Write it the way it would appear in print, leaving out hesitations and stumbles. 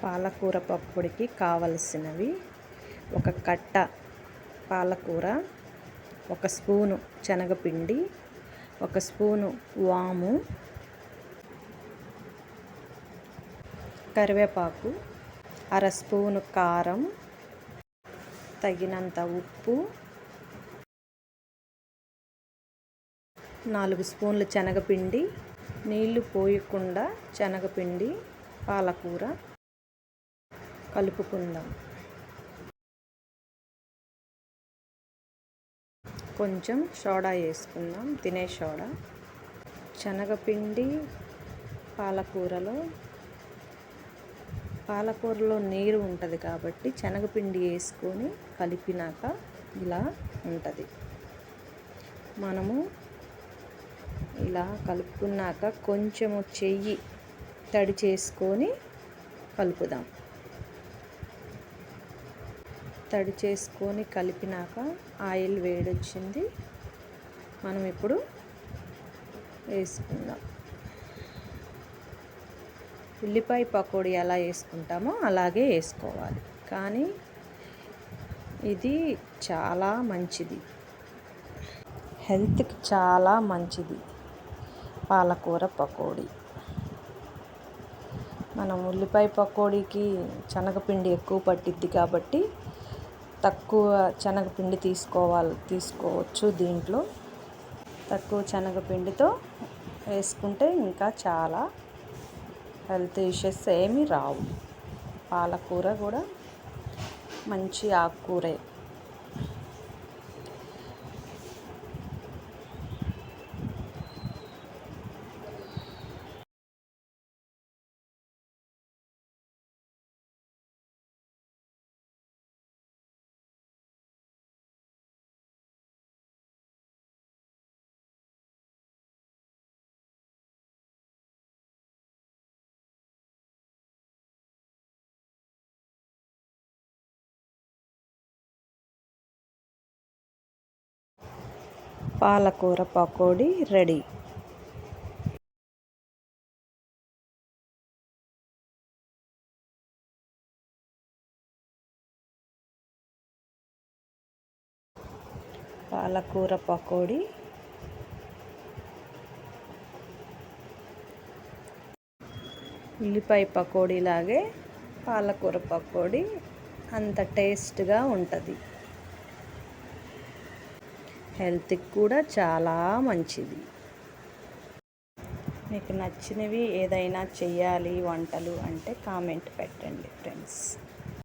పాలకూర పప్పుడికి కావలసినవి: ఒక కట్ట పాలకూర, ఒక స్పూను శనగపిండి, ఒక స్పూను వాము, కరివేపాకు, అర స్పూను కారం, తగినంత ఉప్పు, 4 స్పూన్లు శనగపిండి, నీళ్లు పోయకుండా శనగపిండి, పాలకూర కలుపుకుందాం. కొంచెం సోడా వేసుకుందాం, తినే సోడా. శనగపిండి పాలకూరలో నీరు ఉంటుంది కాబట్టి శనగపిండి వేసుకొని కలిపినాక ఇలా ఉంటుంది. మనము ఇలా కలుపుకున్నాక కొంచెము చెయ్యి తడి చేసుకొని కలుపుదాం. తడి చేసుకొని కలిపినాక ఆయిల్ వేడొచ్చింది, మనం ఇప్పుడు వేసుకుందాం. ఉల్లిపాయ పకోడీ ఎలా వేసుకుంటామో అలాగే వేసుకోవాలి, కానీ ఇది చాలా మంచిది, హెల్త్కి చాలా మంచిది పాలకూర పకోడీ. మనం ఉల్లిపాయ పకోడీకి శనగపిండి ఎక్కువ పట్టిద్ది కాబట్టి తక్కువ శనగపిండి తీసుకోవచ్చు. దీంట్లో తక్కువ శనగపిండితో వేసుకుంటే ఇంకా చాలా హెల్త్ ఇష్యూస్ ఏమీ రావు. పాలకూర కూడా మంచి ఆకుకూరే. పాలకూర పకోడీ రెడీ. పాలకూర పకోడీ ఉల్లిపాయ పకోడీ లాగే పాలకూర పకోడీ అంత టేస్ట్గా ఉంటుంది, హెల్త్కి కూడా చాలా మంచిది. మీకు నచ్చినవి ఏదైనా చెయ్యాలి వంటలు అంటే కామెంట్ పెట్టండి ఫ్రెండ్స్.